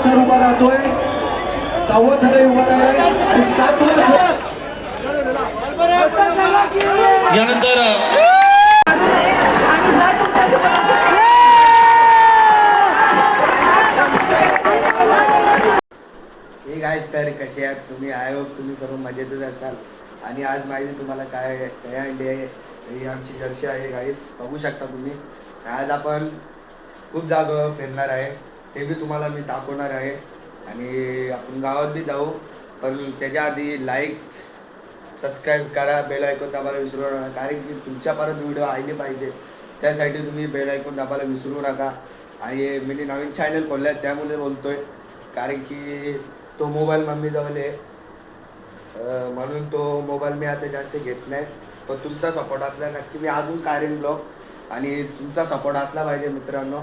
थर उभा राहतोय, 6वा थरही उभा राहिलाय आणि 7वा थर यानंतर हे गाईस, तर कसे आहात तुम्ही? आय होप तुम्ही सर्व मजेतच असाल. आणि आज माहिती तुम्हाला काय काय अंडी आहे, ही आमची जर्सी आहे गाईस, बघू शकता तुम्ही. आज आपण खूप जागा फिरणार आहे, ते बी तुम्हाला मी दाखवणार आहे. आणि आपण गावात बी जाऊ, पण त्याच्या आधी लाईक सबस्क्राईब करा, बेल आयकॉन दाबायला विसरू नका, कारण की तुमच्यापर्यंत व्हिडिओ आले पाहिजे, त्यासाठी तुम्ही बेल आयकॉन दाबायला विसरू नका. आणि मी नवीन चॅनल खोललं आहे त्यामुळे बोलतोय, कारण की तो मोबाईल मम्मीजवळ आहे, म्हणून तो मोबाईल मी आता जास्त घेत नाही. पण तुमचा सपोर्ट असला नक्की मी अजून कारेन ब्लॉग, आणि तुमचा सपोर्ट असला पाहिजे मित्रांनो.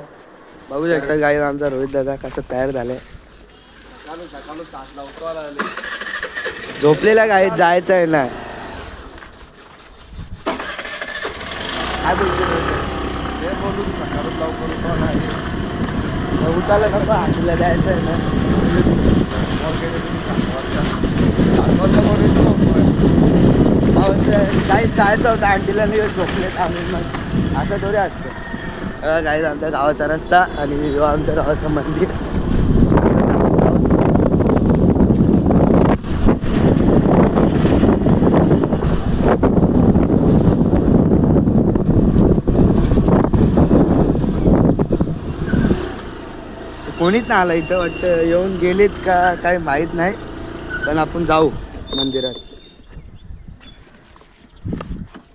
बघू शकता गाई आमचा रोहित दादा कसं तयार झालाय. सकाळी 7ला उठवायला झोपलेला गाईत जायचं आहे ना. काय बोलतो उठायला नको, आठला जायचं आहे ना. काही जायचं होतं आंटीला, नाही झोपले मग असं थोडे असतं. गाईज आमच्या गावाचा रस्ता आणि आमच्या गावाचं मंदिर. कोणीच नाही आलं इथं, वाटतं येऊन गेलेत का काय माहीत नाही, पण आपण जाऊ मंदिरात.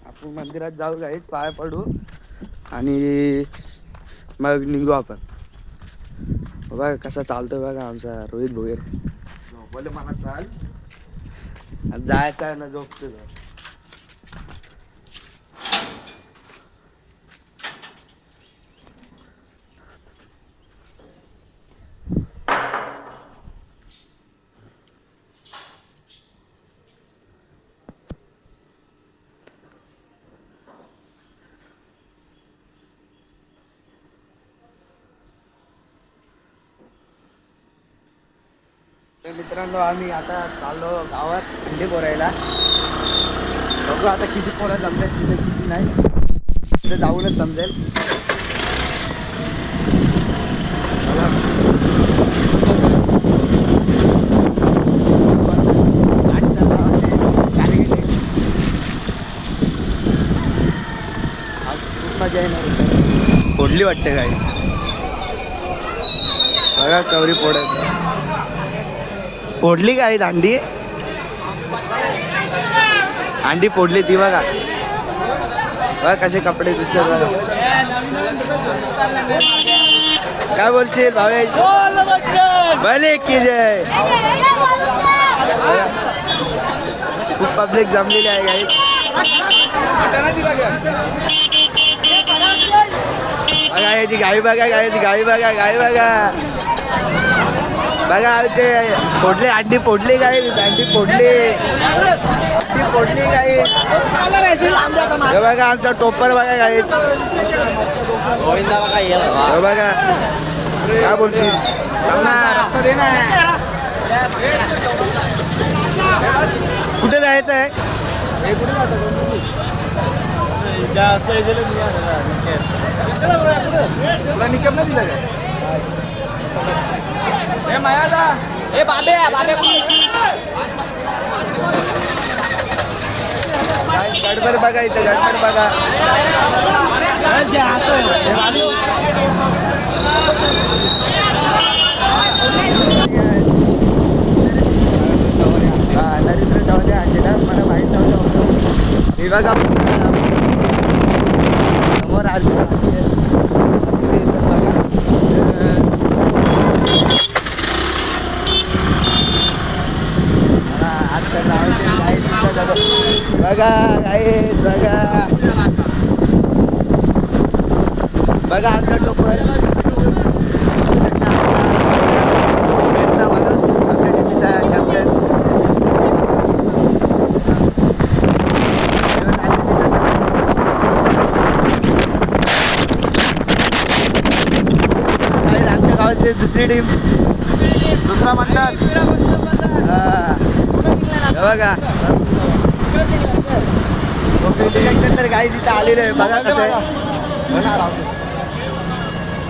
आपण मंदिरात जाऊ गाईत, पाय पडू आणि मग निघू आपण. बघा कसा चालतोय बघा आमचा रोहित भोयर. बोले मला चाल, जायचं आहे ना, झोपतो. मित्रांनो, आम्ही आता चाललो गावात अंडे पोरायला. बघू आता किती पोरं जमतात, किती नाही, तिथे जाऊनच समजेल. खूप मजा येणार, फोडली वाटते गाई. बघा कवरी फोडत फोडली काय अंडी, अंडी फोडली ती बघा. बघा कसे कपडे दिसतात बघा. काय बोलशील भावेश? भले की जय. खूप पब्लिक जमलेली आहे गाई. बघा याची गाई बघा, गायची गाई बघा, गाई बघा. बघा आमचे फोडले अंडी, फोडली गाई, अंडी फोडली, अंडी फोडली गाई. बघा आमचा टोपर बघा गाई. बघा काय बोलशील? कुठे जायचं आहे? गडबड बघा इथं, गडबड बघा. नरेंद्र चौधरी आणलेला, मला माहीत नव्हतं. हे बघा समोर आले. बघा गाईस, बघा बघा आमचा टोपर. माणूस आमच्या टीमचा कॅप्टन. आमच्या गावाची दुसरी टीम दुसरा मंडळ हे बघा तर काही तिथं आलेलं आहे बघा कसं आहे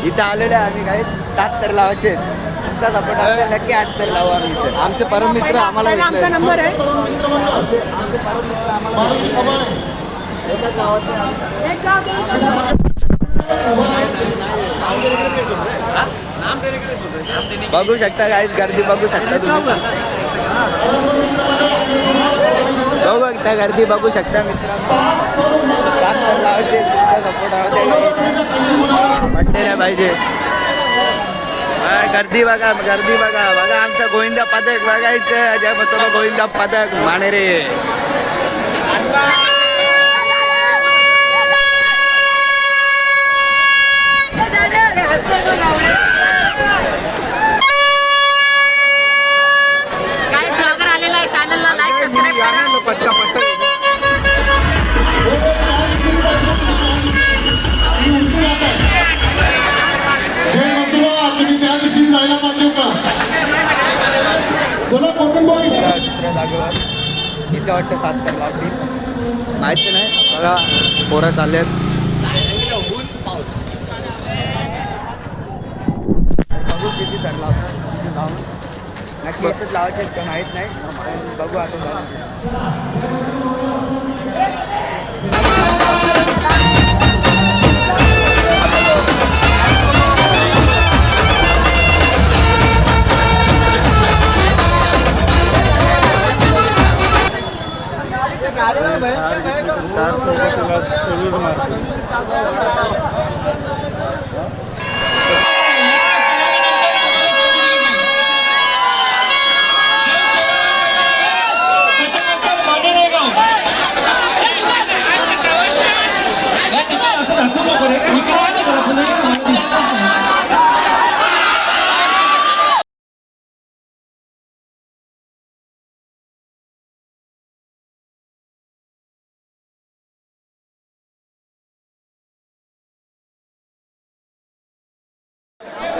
इथं आलेलं आहे आम्ही काही 7 तर लावायचे तुमचा सपोर्ट आपल्याला नक्की 8 तर लावू आम्ही इथं आमचे परम मित्र आम्हाला आमचा नंबर आहे बघू शकता काय गर्दी बघू शकता तुम्ही बघू शकता गर्दी बघू शकता मित्रांनो 7 तर लावायचे तुमचा सपोर्ट वाटते नाही पाहिजे गर्दी बघा बघा आमचा गोविंदा पथक बघा इथं जय बसवला गोविंदा पथक मानेरे काही ब्लॉगर आलेला आहे चॅनलला लाईक सबस्क्राईब करा पटका जय मसुबा तुम्ही त्या दिवशी जायला पाहिजे का चला कोकण बॉय इथे वाटतं 7 तर लावतील माहिती नाही बघा पोरं चालले आहेत बघू किती तर लावतात तिथे जाऊन नक्की इथंच लावायचे आहेत का माहीत नाही बघू आता जाऊन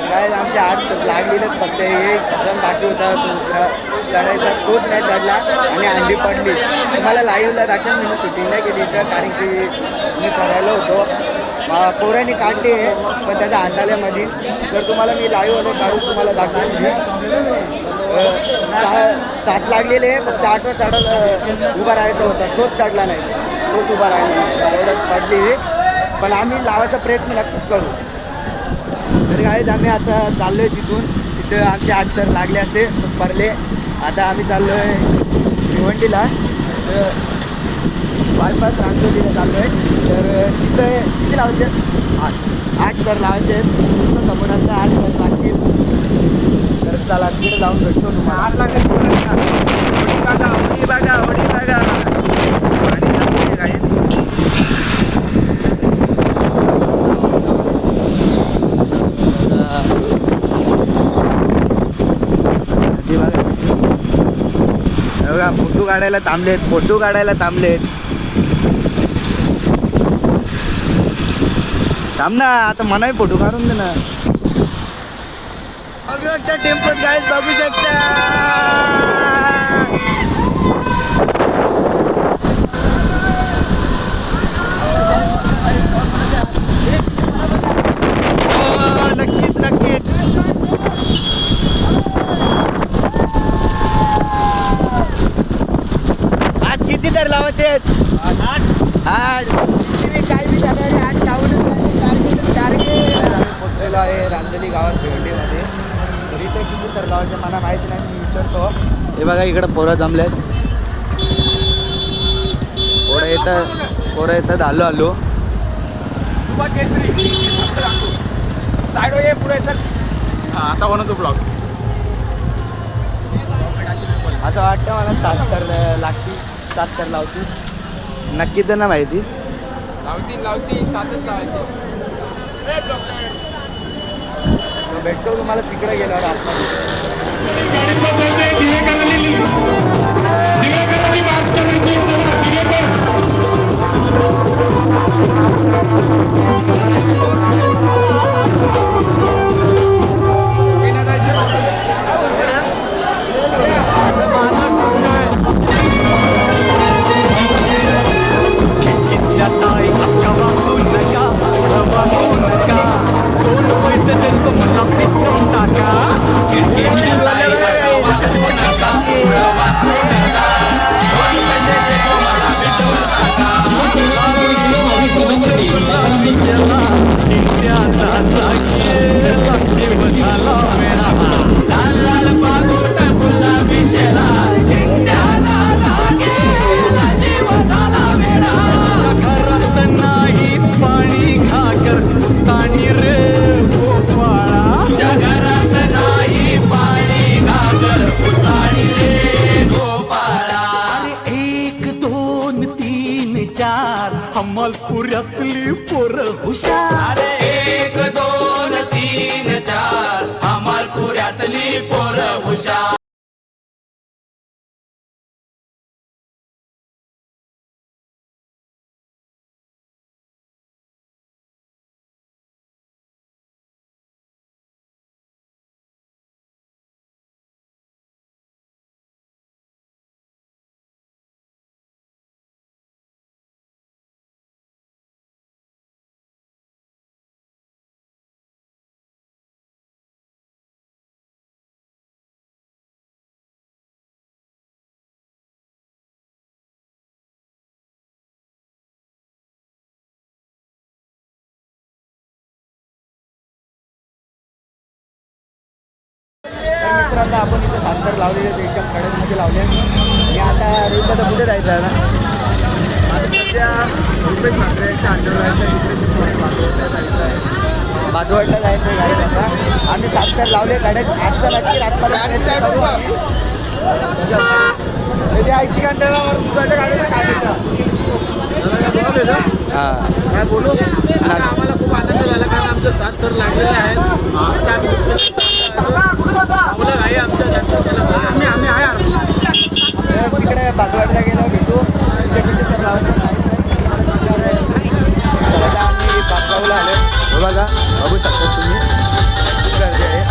काय आमच्या आत लागलेलंच फक्त एक जण बाकी होता दुसरा चढायचा तोच नाही चढला आणि अंडी पडली तुम्हाला लाईव्हला दाखवून मी शूटिंगला गेली तर कारण की मी करायला होतो पोरांनी काढली आहे पण त्याच्या हाताल्यामध्ये जर तुम्हाला मी लाईव्हमध्ये काढून तुम्हाला दाखवून मी 7 लागलेले फक्त 8वा चढायला उभा राहायचा होता तोच चढला नाही तोच उभा राहिला एवढं पडली पण आम्ही लावायचा प्रयत्न नक्कीच करू तर गाईज आम्ही आता चाललो आहे तिथं आमचे 8 तर लागले असते पडले आता आम्ही चाललो आहे भिवंडीला तर बायपास रांगोलीला चाललो आहे तर तिथं किती लावायचे 8 तर लावायचे आहेत समुद्रात 8 तर लागतील तर चला तिकडे जाऊन भेटतो तुम्हाला 8 लागेल होडी बघा आणि गाईज फोटो काढायला थांबलेत थांब ना आता मनाही फोटो काढून दे ना टेम्पोत गाईज बघू शकता नक्कीच आज किती तर लावायचे आज काय बी झालं रे आज टार्गेट पोचलेलो आहे रांजली गावात भिवंडीमध्ये तर इथे किती तर लावायचे मला माहिती नाही मी विचारतो हे बघा इकडं पोरं जमलेत पोरं येतात आलो साइड ये पुढे चल आता बनवतो ब्लॉग असं वाटतं मला 7 तर लागतील 7 तर लावतील नक्की तर ना माहिती लावतील 7च लावायचे भेटतो तुम्हाला तिकडे गेल्यावर अमलपुऱ्यातली पोरं हुशार. 1 2 3 4 अमलपुऱ्यातली पोरं हुशार. मित्रांनो आपण इथे साखर लावलेले एकदम कडकमध्ये लावले आणि आता रोजला कुठे जायचं आहे ना आता सध्या रुपेश ठाकरेंच्या आंदोलनाच्या बाजूवाडला जायचं आहे गाडी आता आम्ही साखर लावले कडक आजचा नक्की रातपर्यंत आईची कांट्यावर दुधाच्या गाडीला काय हां काय बोलू आम्हाला खूप आनंद झाला कारण आमचं 7 थर लागलेलं आहे तिकडे बाजूवाडला गेलो भेटू आम्ही बापगावला आलो बघा बघू शकता तुम्ही खूप गर्दी आहे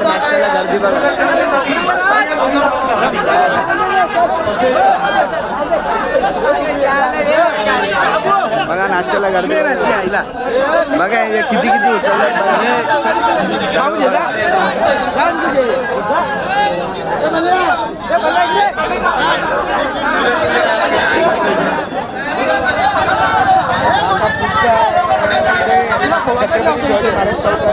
नाश्त्याला गर्दी बघा नाश्त्याला गर्दी आईला बघा किती उसळलं छत्रपती शिवाजी महाराज चौकात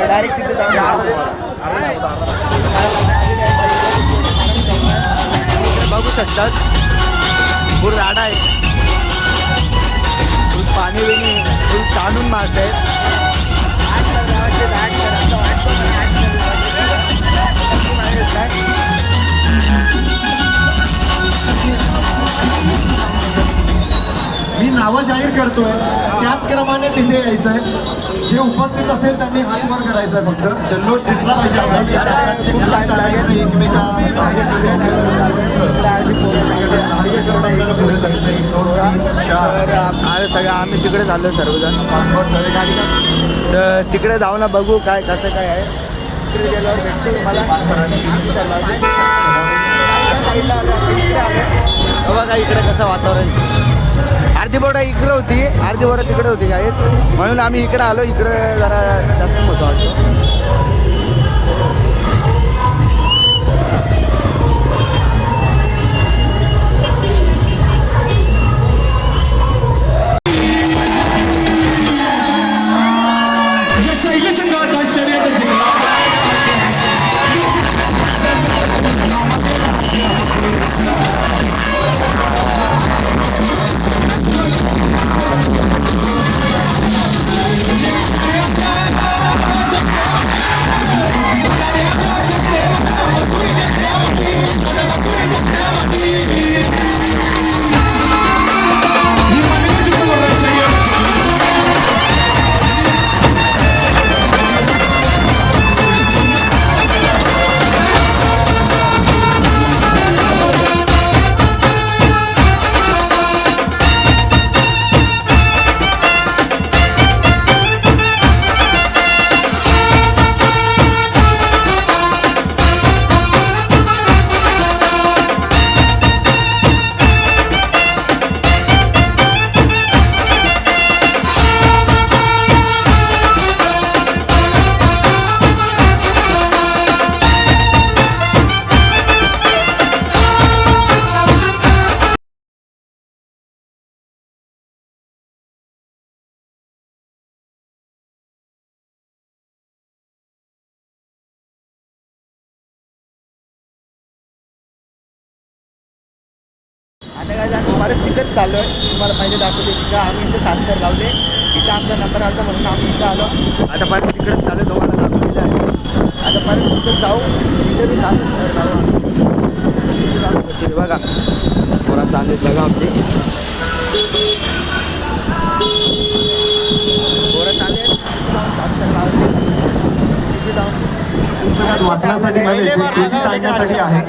डायरेक्ट तिथे जाऊन बघू शकतात फुल राडा आहे फुल पाणी बिणी फुल ताणून मारत आहेत मी नावं जाहीर करतोय त्याच क्रमाने तिथे यायचं आहे जे उपस्थित असेल त्यांनी हात वर करायचा आहे फक्त जल्लोष दिसला पाहिजे सगळं आम्ही तिकडे झालो सर्वजण तर तिकडे जाऊ ना बघू काय कसं काय आहे तिकडे गेल्यावर भेटतो मला बघा इकडे कसं वातावरण अर्धी बोटा इकडे होती अर्धी बोटा तिकडे होती काय म्हणून आम्ही इकडे आलो इकडे जरा जास्त मोठं वाटतो आता काय झालं परत तिथंच चाललो आहे. तुम्हाला पहिले दाखवते तिथं आम्ही इथं 7 तर लावले. इथं आमचा नंबर आला म्हणून आम्ही इथं आलो. आता परत तिकडंच चालू तुम्हाला दाखवलेलं आहे. आता परत तिथं जाऊ तिथे बी 7 तर लावू तिथे जाऊ शकते बघा पोरा चालू आहेत बघा आपली पोरं चालले तिथे जाऊन 7 तर लावले. तिथे जाऊन पुस्तकात वाचण्यासाठी नव्हे ते कृतीत आणण्यासाठी आहे.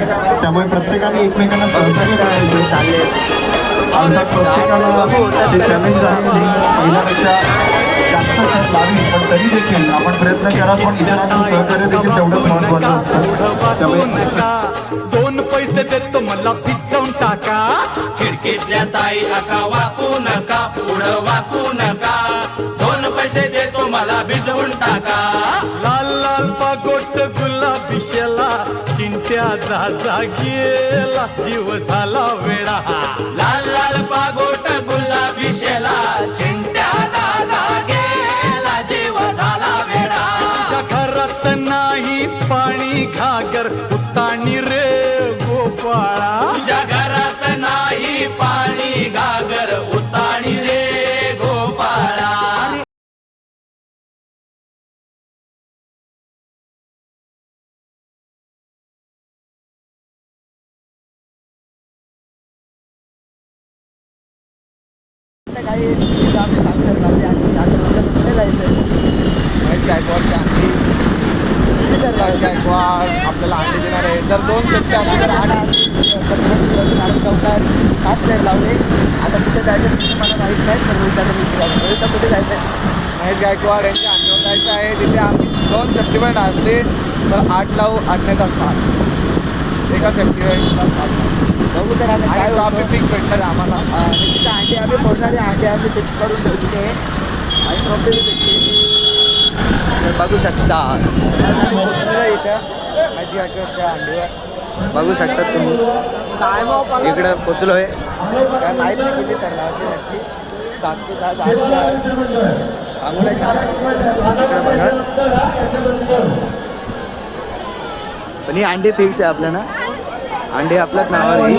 त्यामुळे प्रत्येकाने एकमेकांना सहकार्य करायचं. चालले अर्थात प्रत्येकाला ते चॅलेंज आहे की पहिल्यापेक्षा जास्त खत लावी, पण तरी देखील आपण प्रयत्न करा. पण इतरांचं सहकार्य देखील तेवढंच महत्त्वाचं असतं. त्यामुळे 2 पैसे देतो मला पिचवून टाका. खिडकीतल्या ताई आका वाकू नका, पुढं वाकू नका. 2 पैसे देतो मला भिजवून टाका. लाल लाल पागोट गुलाबी शेला, चिंट्या दादा गेला जीव झाला वेडा. लाल लाल पागोट गुलाबी शेला, चिंट्या दादा गेला जीव झाला वेडा. तुझ्या घरात नाही पाणी घागर उताणी रे गोपाळा. तुझ्या घरात नाही पाणी घागर उताणी रे गोपाळा. आता काही तिथं आम्ही 7 तर लावले आणि आता नंतर कुठे जायचं आहे महेश गायकवाडच्या अंडी किती तर लावले आपल्याला अंडी देणार आहे. जर 2 शेतकरी आले तर 8 चौकार 7 तर लावले. आता कुठे जायचं तिथे मला माहीत नाही पण रोहिता कुठे जायचं आहे महेश गायकवाड यांच्या अंडीवर जायचं आहे. तिथे आम्ही 2 सेफ्टीबँड असले तर 8 लावू, 8 नाही तर 7. एका सेफ्टीबँडला 7. बघू तर आता काय ट्रॉफी फिक्स भेटणार आहे आम्हाला. तिथे अंडी आम्ही फोडणारे अंडी आम्ही फिक्स करून ठेवलेले आहे आणि ट्रॉफी भेटते. बघू शकता इथं महेश गायकवाडच्या अंडीवर बघू शकता तुम्ही. इकडं पोचलो आहे काय माहीत नाही किती तर लावायची नक्की 7 ते 10 सांगू नाही पण ही अंडी फिक्स आहे आपल्या ना. अंडी आपल्याच नावावर आहे.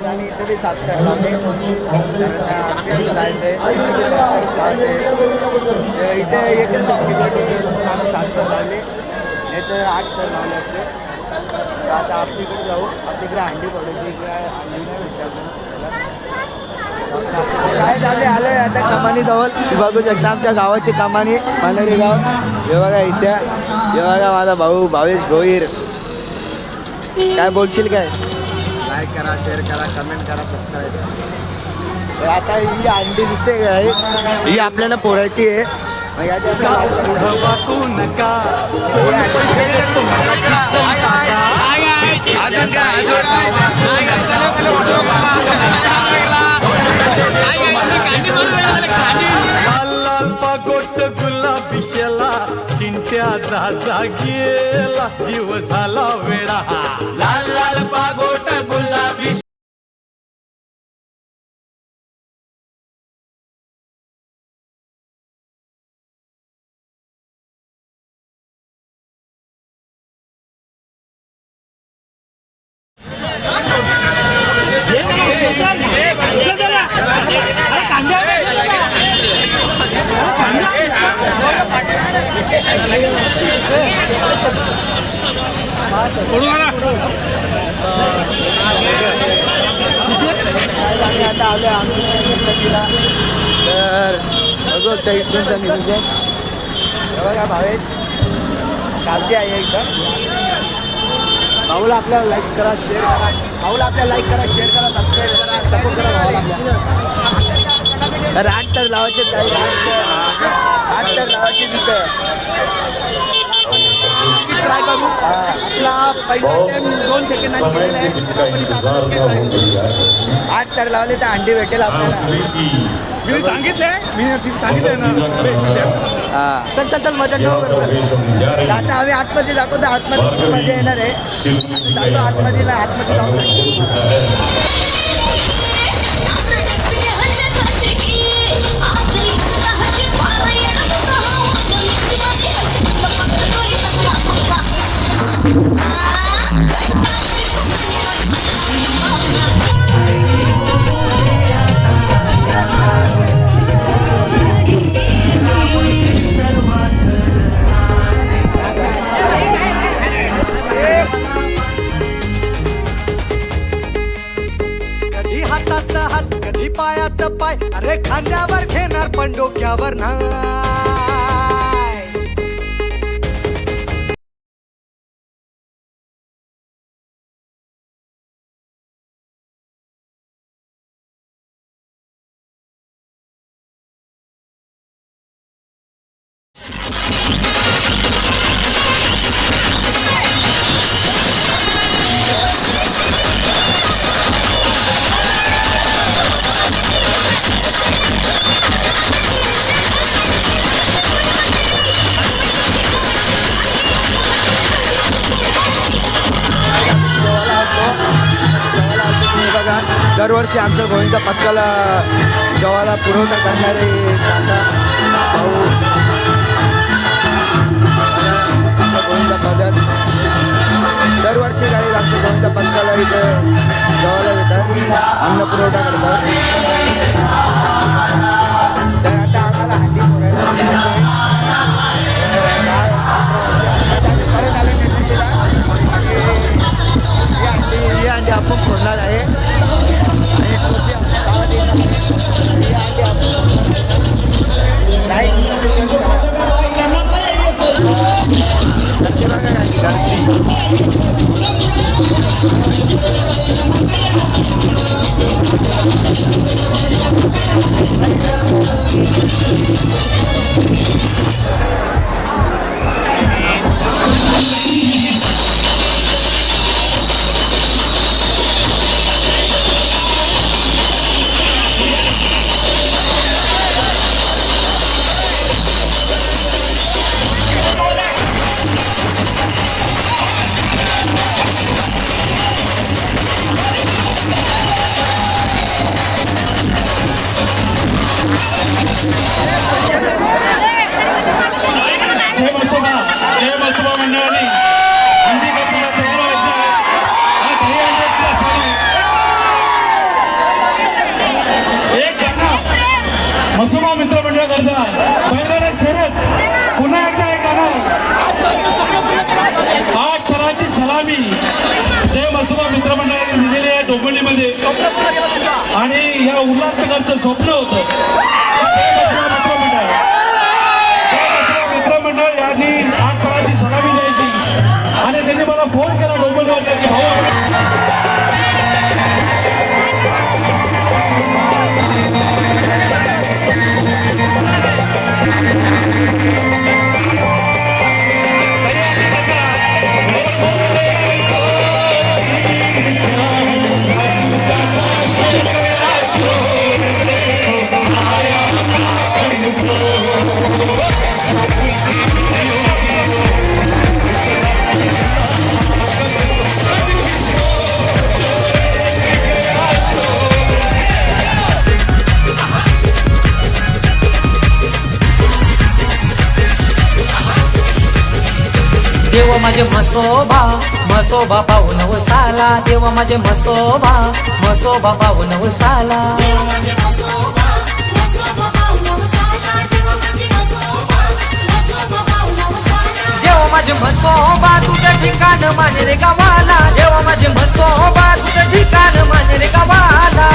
आणि इथे बी 7 तर लावले. आमच्या जायचं आहे इथे एकच आम्ही 7 तर लावले नाही तर 8 तर लावले असते. तर आता आपलीकडे जाऊ. आपलीकडे अंडी पडायची इकडे अंडी नाही भेटते काय झाले आलं आहे आता कमानी जवळ. बघू शकता आमच्या गावाची कमानी मानरी गाव. हे बघा इथे हे बघा माझा भाऊ भावेश भोईर. काय बोलशील काय? लाईक करा, शेअर करा, कमेंट करा, सबस्क्राईब. तर आता ही अंडी दिसते काय ही आपल्याला पोरायची आहे. मग याच्या वाकू नका. लाल लाल पागोट गुलाबी शेला, चिंट्या दादा गेला जीव झाला वेडा. लाल लाल पागोट गुलाबी कांदा आम्ही आता आलो आम्ही गणपतीला. तर बघू त्या इथूनचं नियोजन. बघा भावेश कालची आहे इथं. भाऊला आपल्याला लाईक करा, शेअर करा. भाऊला आपल्याला लाईक करा, शेअर करा, सबस्क्राईब करा, सपोर्ट करा भाऊला आपल्या. तर 8 तर लावायचे, 8 तर लावायचे तिथं. ट्राय करू. आपला पहिला टाइम 2 सेकंदात समय से जिनका इंतजार था वो नहीं आया. 8 तर लावले तर अंडी भेटेल आपल्याला. मी सांगितलंय चल चल चल मजा करू. आता आम्ही आतमध्ये जातो तर आतमध्ये मजा येणार आहे. जातो आतमध्ये जाऊ. कधी हातात हात कधी पायात पाय, अरे खांद्यावर घेणार पण डोक्यावर नाही. बघा दरवर्षी आमच्या गोविंदा पथकाला जेवायला पुरवठा करणारे काका भाऊ गोविंदा पदर दरवर्षी काही आमच्या गोविंदा पथकाला इथं जेवायला देतात, अन्न पुरवठा करतात. तर आता आम्हाला हंडी फोडायला जायचं परत आलं ही अंडी आपण फोडणार आहे. आणि टोपी आमच्या गावात येणार आहे. ही अंडी जय मसोबा मंडळाने हंडी कापायला तयार व्हायचं आहे. हा दही हंड्याचा सण आहे. एक गाणं मसोबा मित्र मंडळ करता बैलगाडा शर्यत पुन्हा एकदा एक गाणं 8 थरांची सलामी जय मसोबा मित्र मंडळाने दिलेली आहे डोंबिवलीमध्ये. आणि या उल्हासनगरचं स्वप्न होतं जय मसोबा मित्र मंडळ. मित्रमंडळ यांनी 8 थरांची सलामी द्यायची आणि त्यांनी मला फोन केला डोंबिवलीवर की भाऊ देव माझे मसोबा पाहून वसाला. देव माझे मसोबा पाहून वसाला. देव माझे म्हसोबा तुझं ठिकाण मांजरे गावाला देवा माझे म्हसोबा तुझं ठिकाण मांजरे गावाला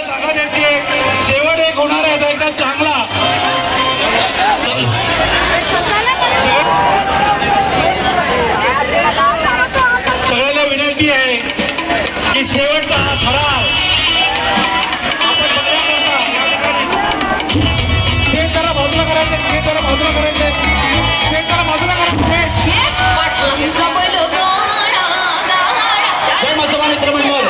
जागा द्यायची आहे. शेवट एक होणार आहे आता एकदा चांगला सगळ्याला विनंती आहे की शेवटचा हा ठराव आपण बघण्याकरता या ठिकाणी स्टेज जरा बाजूला करायचं, स्टेज जरा बाजूला करायचं, स्टेज जरा बाजूला करायचं. जय म्हसोबा मित्रमंडळ.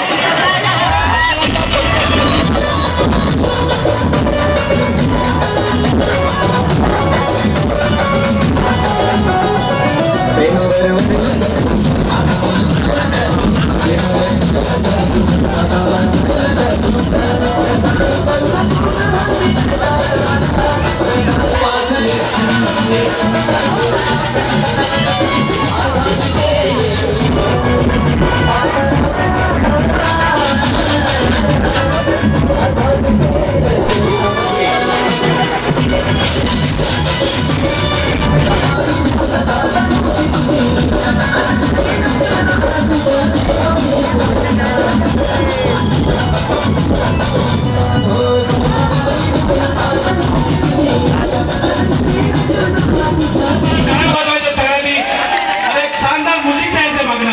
गाणं वाजवायचं सगळ्यांनी आणि एक शानदार म्युझिक द्यायचं मागणं.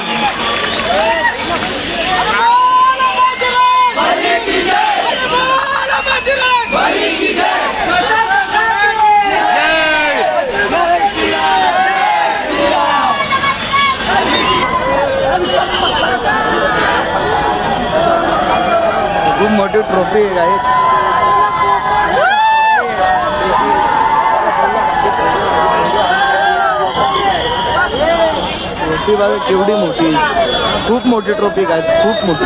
खूप मोठी ट्रॉफी आहे ट्रॉफी बघा केवढी मोठी, खूप मोठी ट्रॉफी काय, खूप मोठी.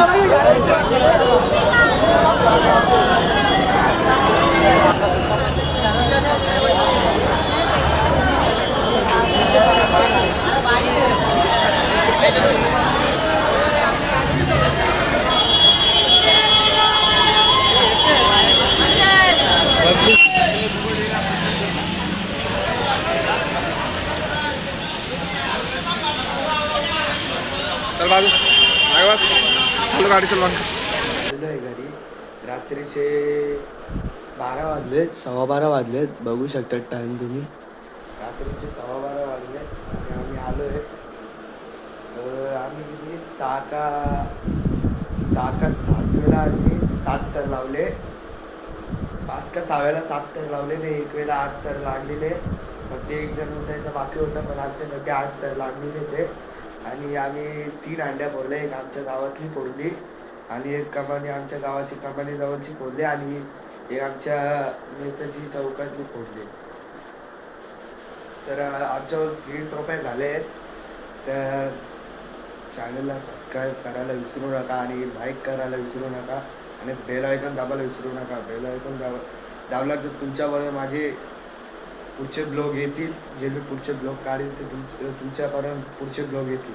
चल बाजू चालू गाडी चल बाजू. आलेलो आहे घरी. रात्रीचे 12 वाजलेत, 12:15 वाजलेत. बघू शकता टाइम तुम्ही. रात्रीचे 12:15 वाजलेत आणि आम्ही आलो आहे. आम्ही किती 6 का 7 वेळा आम्ही 7 तर लावले, 5 का 6 वेळा 7 तर लावलेले, 1 वेळा 8 तर लागलेले. फक्त एक जण उठायचा बाकी होता, पण आमच्या सगळे 8 तर लागलेले ते. आणि आम्ही 3 अंड्या फोडल्या, एक आमच्या गावातली फोडली आणि एक कमानी आमच्या गावाची कमानी जवळची फोडली आणि एक आमच्या नेताजी चौकातली फोडली. तर आमच्यावर 3 ट्रॉफ्या झाले आहेत. तर चॅनलला सबस्क्राईब करायला विसरू नका आणि लाईक करायला विसरू नका आणि बेल आयकॉन दाबायला विसरू नका. बेल आयकॉन दाबला तर तुमच्याबरोबर माझे पुढचे ब्लॉग येतील, जे मी पुढचे ब्लॉग काढेल ते तुमच्यापर्यंत पुढचे ब्लॉग येतील.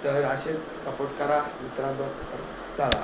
तर असे सपोर्ट करा मित्रांनो. चला.